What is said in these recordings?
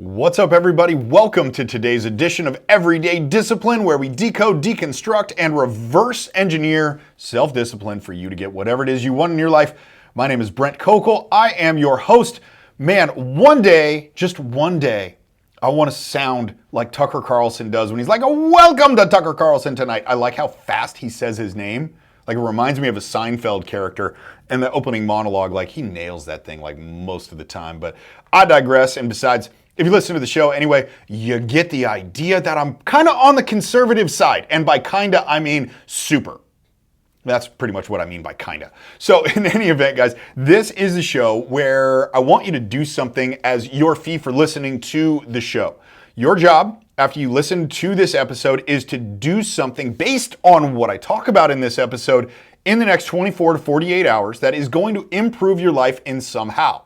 What's up, everybody? Welcome to today's edition of Everyday Discipline, where we decode, deconstruct, and reverse engineer self-discipline for you to get whatever it is you want in your life. My name is Brent Kokel. I am your host. Man, one day, just one day, I want to sound like Tucker Carlson does when he's like, "Welcome to Tucker Carlson tonight." I like how fast he says his name. Like, it reminds me of a Seinfeld character in the opening monologue. Like, he nails that thing like most of the time. But I digress. And besides, if you listen to the show anyway, you get the idea that I'm kind of on the conservative side. And by kinda, I mean super. That's pretty much what I mean by kinda. So in any event, guys, this is a show where I want you to do something as your fee for listening to the show. Your job, after you listen to this episode, is to do something based on what I talk about in this episode in the next 24 to 48 hours that is going to improve your life in somehow.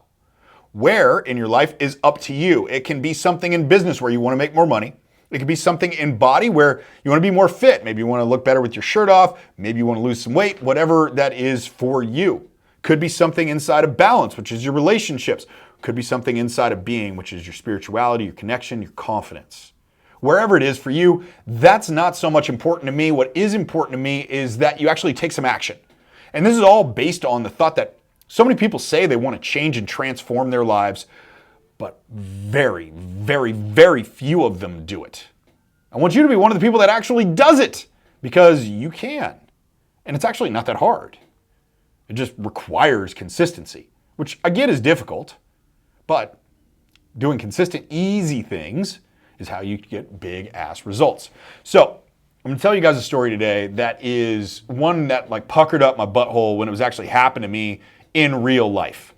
Where in your life is up to you. It can be something in business where you want to make more money. It could be something in body where you want to be more fit. Maybe you want to look better with your shirt off. Maybe you want to lose some weight, whatever that is for you. Could be something inside of balance, which is your relationships. Could be something inside of being, which is your spirituality, your connection, your confidence. Wherever it is for you, that's not so much important to me. What is important to me is that you actually take some action. And this is all based on the thought that so many people say they want to change and transform their lives, but very, very, very few of them do it. I want you to be one of the people that actually does it, because you can. And it's actually not that hard. It just requires consistency, which I get is difficult, but doing consistent, easy things is how you get big ass results. So I'm gonna tell you guys a story today that is one that like puckered up my butthole when it was actually happened to me in real life.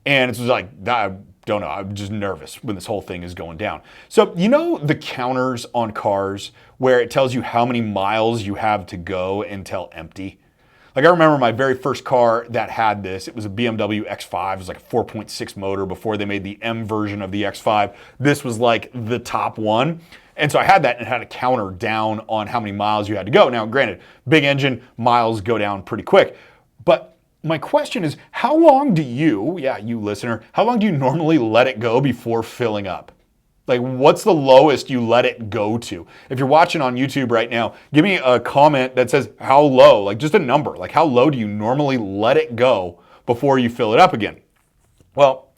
And it's like, I don't know, I'm just nervous when this whole thing is going down. So you know the counters on cars where it tells you how many miles you have to go until empty? Like, I remember my very first car that had this. It was a BMW X5. It was like a 4.6 motor before they made the M version of the X5. This was like the top one. And so I had that and it had a counter down on how many miles you had to go. Now, granted, big engine, miles go down pretty quick. But my question is, how long do you listener, how long do you normally let it go before filling up? Like, what's the lowest you let it go to? If you're watching on YouTube right now, give me a comment that says how low, like just a number. Like, how low do you normally let it go before you fill it up again? Well,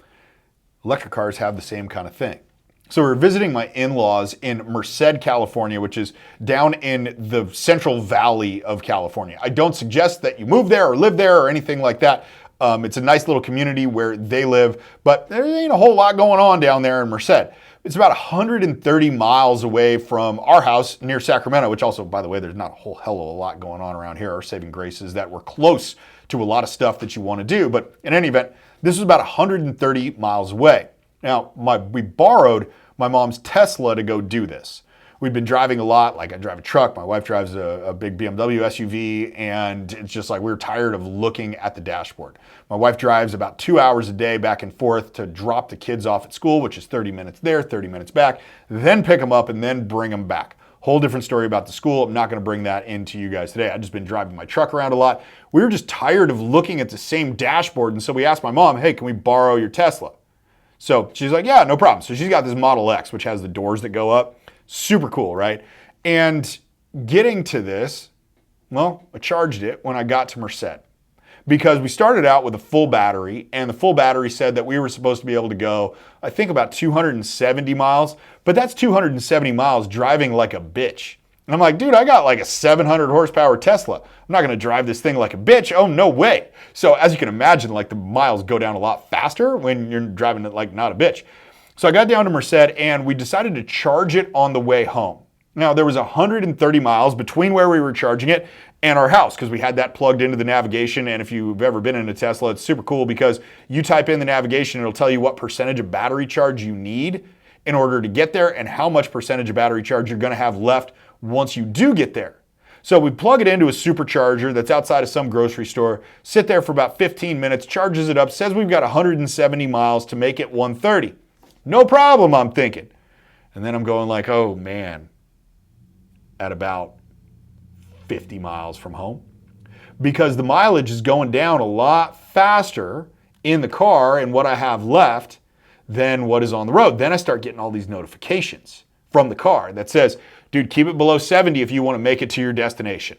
electric cars have the same kind of thing. So we're visiting my in-laws in Merced, California, which is down in the Central Valley of California. I don't suggest that you move there or live there or anything like that. It's a nice little community where they live, but there ain't a whole lot going on down there in Merced. It's about 130 miles away from our house near Sacramento, which also, by the way, there's not a whole hell of a lot going on around here. Our saving grace is that we're close to a lot of stuff that you want to do. But in any event, this is about 130 miles away. Now, we borrowed my mom's Tesla to go do this. We've been driving a lot. Like, I drive a truck. My wife drives a big BMW SUV, and it's just like we're tired of looking at the dashboard. My wife drives about 2 hours a day back and forth to drop the kids off at school, which is 30 minutes there, 30 minutes back, then pick them up and then bring them back. Whole different story about the school. I'm not going to bring that into you guys today. I've just been driving my truck around a lot. We were just tired of looking at the same dashboard, and so we asked my mom, "Hey, can we borrow your Tesla?" So she's like, "Yeah, no problem." So she's got this Model X, which has the doors that go up. Super cool, right? And getting to this, well, I charged it when I got to Merced, because we started out with a full battery, and the full battery said that we were supposed to be able to go, I think, about 270 miles, but that's 270 miles driving like a bitch. And I'm like, dude, I got like a 700 horsepower Tesla. I'm not going to drive this thing like a bitch. Oh, no way. So as you can imagine, like, the miles go down a lot faster when you're driving it like not a bitch. So I got down to Merced and we decided to charge it on the way home. Now, there was 130 miles between where we were charging it and our house, because we had that plugged into the navigation. And if you've ever been in a Tesla, it's super cool because you type in the navigation, it'll tell you what percentage of battery charge you need in order to get there and how much percentage of battery charge you're going to have left once you do get there. So we plug it into a supercharger that's outside of some grocery store, sit there for about 15 minutes, charges it up, says we've got 170 miles to make it 130. No problem, I'm thinking. And then I'm going like, oh man, at about 50 miles from home, because the mileage is going down a lot faster in the car and what I have left than what is on the road. Then I start getting all these notifications from the car that says, dude, keep it below 70 if you want to make it to your destination.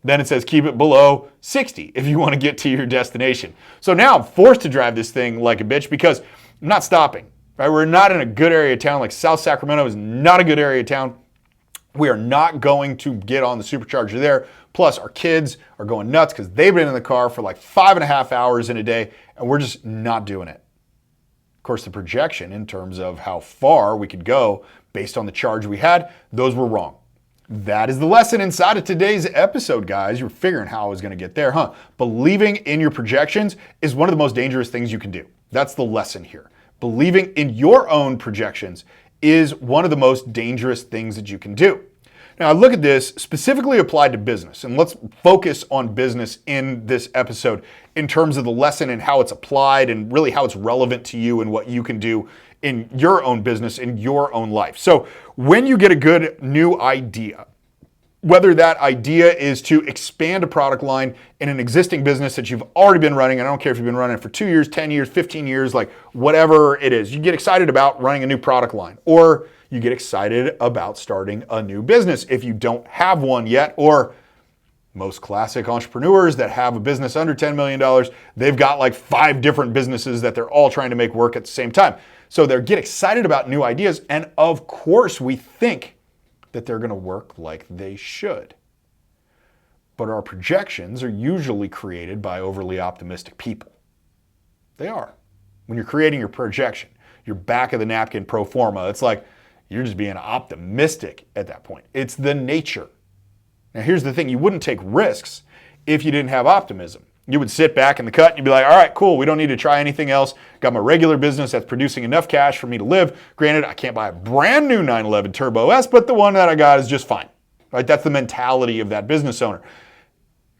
Then it says keep it below 60 if you want to get to your destination. So now I'm forced to drive this thing like a bitch because I'm not stopping. Right? We're not in a good area of town. Like South Sacramento is not a good area of town. We are not going to get on the supercharger there. Plus, our kids are going nuts because they've been in the car for like 5.5 hours in a day, and we're just not doing it. Of course, the projection in terms of how far we could go based on the charge we had, those were wrong. That is the lesson inside of today's episode, guys. You're figuring how I was going to get there, huh? Believing in your projections is one of the most dangerous things you can do. That's the lesson here. Believing in your own projections is one of the most dangerous things that you can do. Now, I look at this specifically applied to business, and let's focus on business in this episode in terms of the lesson and how it's applied and really how it's relevant to you and what you can do in your own business, in your own life. So when you get a good new idea, whether that idea is to expand a product line in an existing business that you've already been running, and I don't care if you've been running it for 2 years, 10 years, 15 years, like whatever it is, you get excited about running a new product line, or you get excited about starting a new business if you don't have one yet, or most classic entrepreneurs that have a business under $10 million, they've got like 5 different businesses that they're all trying to make work at the same time. So they get excited about new ideas, and of course we think that they're going to work like they should. But our projections are usually created by overly optimistic people. They are. When you're creating your projection, your back of the napkin pro forma, it's like you're just being optimistic at that point. It's the nature. Now here's the thing, you wouldn't take risks if you didn't have optimism. You would sit back in the cut and you'd be like, all right, cool, we don't need to try anything else. Got my regular business that's producing enough cash for me to live. Granted, I can't buy a brand new 911 Turbo S, but the one that I got is just fine. Right? That's the mentality of that business owner.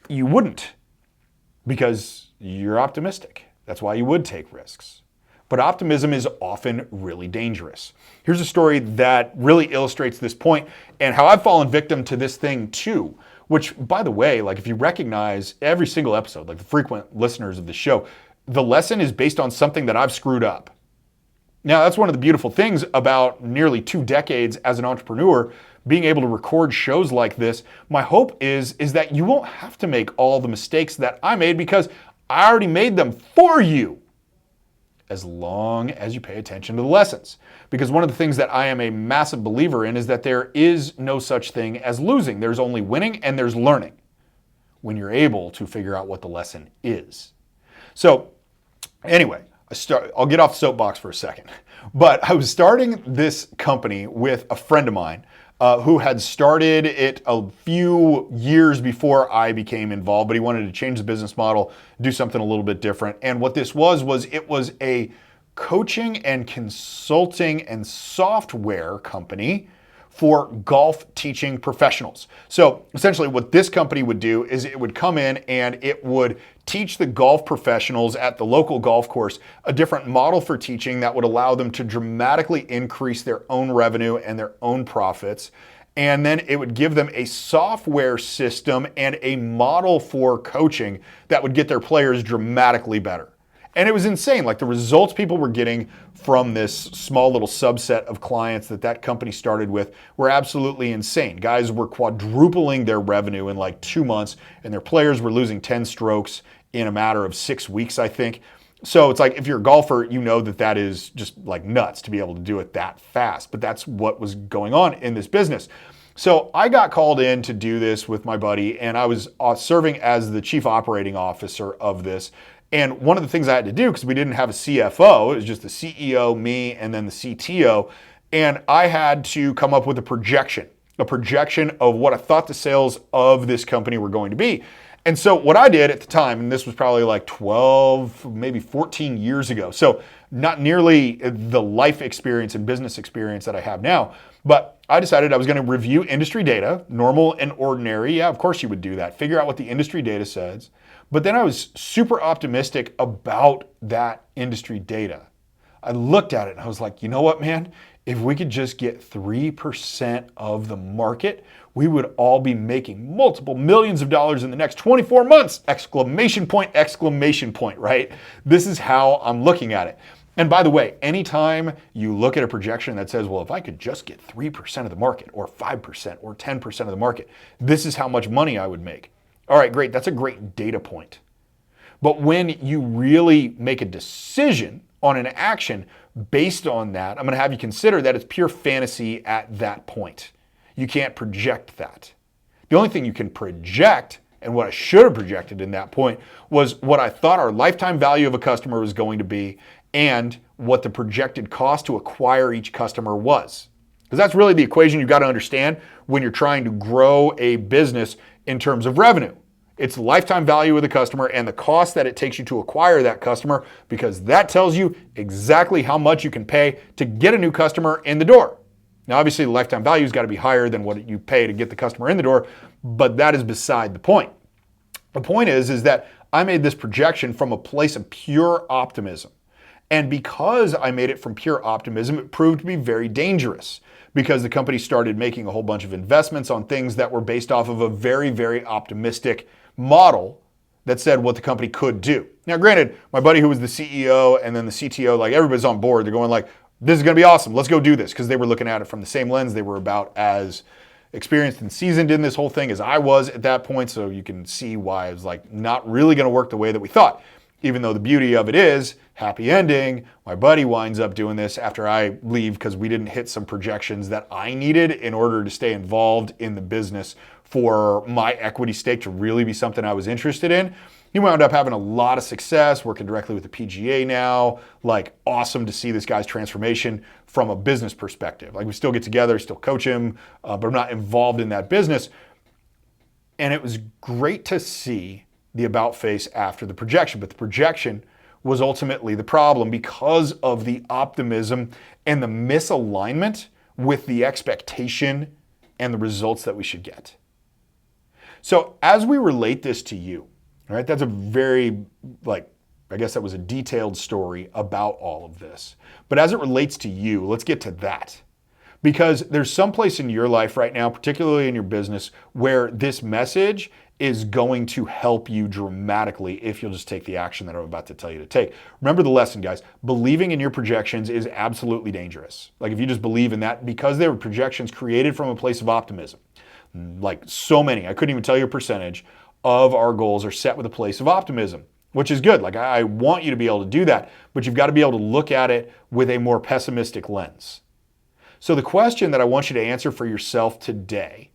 You wouldn't, because you're optimistic. That's why you would take risks. But optimism is often really dangerous. Here's a story that really illustrates this point and how I've fallen victim to this thing too. Which, by the way, like if you recognize every single episode, like the frequent listeners of the show, the lesson is based on something that I've screwed up. Now, that's one of the beautiful things about nearly 2 decades as an entrepreneur, being able to record shows like this. My hope is that you won't have to make all the mistakes that I made because I already made them for you, as long as you pay attention to the lessons. Because one of the things that I am a massive believer in is that there is no such thing as losing. There's only winning and there's learning when you're able to figure out what the lesson is. So anyway, I'll get off the soapbox for a second. But I was starting this company with a friend of mine who had started it a few years before I became involved, but he wanted to change the business model, do something a little bit different. And what this was it was a coaching and consulting and software company for golf teaching professionals. So essentially what this company would do is it would come in and it would teach the golf professionals at the local golf course a different model for teaching that would allow them to dramatically increase their own revenue and their own profits. And then it would give them a software system and a model for coaching that would get their players dramatically better. And it was insane. Like the results people were getting from this small little subset of clients that company started with were absolutely insane. Guys were quadrupling their revenue in like 2 months, and their players were losing 10 strokes in a matter of 6 weeks, I think. So it's like, if you're a golfer, you know that is just like nuts to be able to do it that fast. But that's what was going on in this business. So I got called in to do this with my buddy, and I was serving as the chief operating officer of this. And one of the things I had to do, because we didn't have a CFO, it was just the CEO, me, and then the CTO, and I had to come up with a projection of what I thought the sales of this company were going to be. And so what I did at the time, and this was probably like 12, maybe 14 years ago, so not nearly the life experience and business experience that I have now, but I decided I was going to review industry data, normal and ordinary. Yeah, of course you would do that. Figure out what the industry data says. But then I was super optimistic about that industry data. I looked at it and I was like, you know what, man? If we could just get 3% of the market, we would all be making multiple millions of dollars in the next 24 months! Exclamation point, right? This is how I'm looking at it. And by the way, anytime you look at a projection that says, well, if I could just get 3% of the market or 5% or 10% of the market, this is how much money I would make. All right, great. That's a great data point. But when you really make a decision on an action based on that, I'm going to have you consider that it's pure fantasy at that point. You can't project that. The only thing you can project, and what I should have projected in that point, was what I thought our lifetime value of a customer was going to be and what the projected cost to acquire each customer was. Because that's really the equation you've got to understand when you're trying to grow a business in terms of revenue. It's the lifetime value of the customer and the cost that it takes you to acquire that customer, because that tells you exactly how much you can pay to get a new customer in the door. Now, obviously, the lifetime value has got to be higher than what you pay to get the customer in the door, but that is beside the point. The point is that I made this projection from a place of pure optimism. And because I made it from pure optimism, it proved to be very dangerous, because the company started making a whole bunch of investments on things that were based off of a very, very optimistic model that said what the company could do. Now, granted, my buddy who was the CEO and then the CTO, like everybody's on board. They're going like, this is going to be awesome. Let's go do this, because they were looking at it from the same lens. They were about as experienced and seasoned in this whole thing as I was at that point. So you can see why it was like not really going to work the way that we thought. Even though the beauty of it is, happy ending, my buddy winds up doing this after I leave because we didn't hit some projections that I needed in order to stay involved in the business for my equity stake to really be something I was interested in. He wound up having a lot of success, working directly with the PGA now. Like, awesome to see this guy's transformation from a business perspective. Like, we still get together, still coach him, but I'm not involved in that business. And it was great to see the about face after the projection, but the projection was ultimately the problem because of the optimism and the misalignment with the expectation and the results that we should get. So as we relate this to you, all right, that's a very, I guess that was a detailed story about all of this. But as it relates to you, let's get to that. Because there's some place in your life right now, particularly in your business, where this message is going to help you dramatically if you'll just take the action that I'm about to tell you to take. Remember the lesson, guys. Believing in your projections is absolutely dangerous. Like, if you just believe in that, because they were projections created from a place of optimism. Like so many, I couldn't even tell you a percentage of our goals are set with a place of optimism, which is good. Like, I want you to be able to do that, but you've got to be able to look at it with a more pessimistic lens. So the question that I want you to answer for yourself today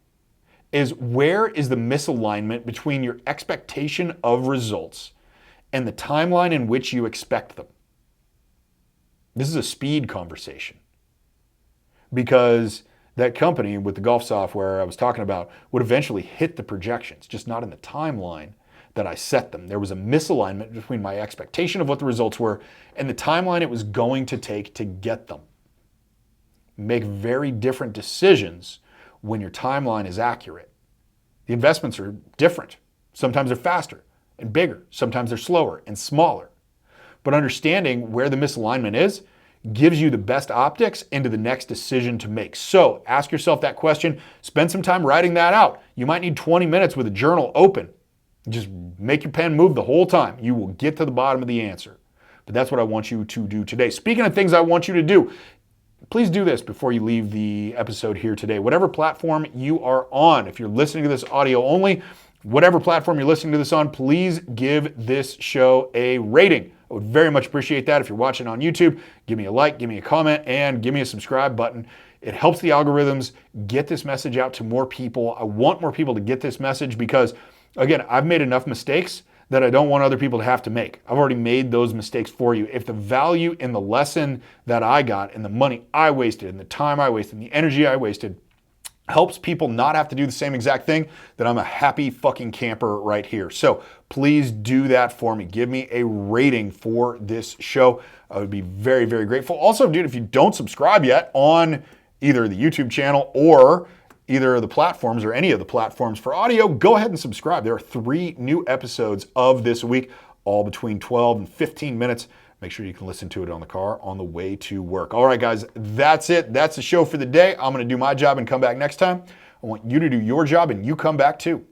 is, where is the misalignment between your expectation of results and the timeline in which you expect them? This is a speed conversation, because that company with the golf software I was talking about would eventually hit the projections, just not in the timeline that I set them. There was a misalignment between my expectation of what the results were and the timeline it was going to take to get them. Make very different decisions when your timeline is accurate. The investments are different. Sometimes they're faster and bigger. Sometimes they're slower and smaller. But understanding where the misalignment is gives you the best optics into the next decision to make. So ask yourself that question. Spend some time writing that out. You might need 20 minutes with a journal open. Just make your pen move the whole time. You will get to the bottom of the answer. But that's what I want you to do today. Speaking of things I want you to do, please do this before you leave the episode here today. Whatever platform you are on, if you're listening to this audio only, whatever platform you're listening to this on, please give this show a rating. I would very much appreciate that. If you're watching on YouTube, give me a like, give me a comment, and give me a subscribe button. It helps the algorithms get this message out to more people. I want more people to get this message because, again, I've made enough mistakes that I don't want other people to have to make. I've already made those mistakes for you. If the value in the lesson that I got and the money I wasted and the time I wasted and the energy I wasted helps people not have to do the same exact thing, then I'm a happy fucking camper right here. So please do that for me. Give me a rating for this show. I would be very, very grateful. Also, dude, if you don't subscribe yet on either the YouTube channel or either of the platforms or any of the platforms for audio, go ahead and subscribe. There are 3 new episodes of this week, all between 12 and 15 minutes. Make sure you can listen to it on the car on the way to work. All right, guys, that's it. That's the show for the day. I'm going to do my job and come back next time. I want you to do your job and you come back too.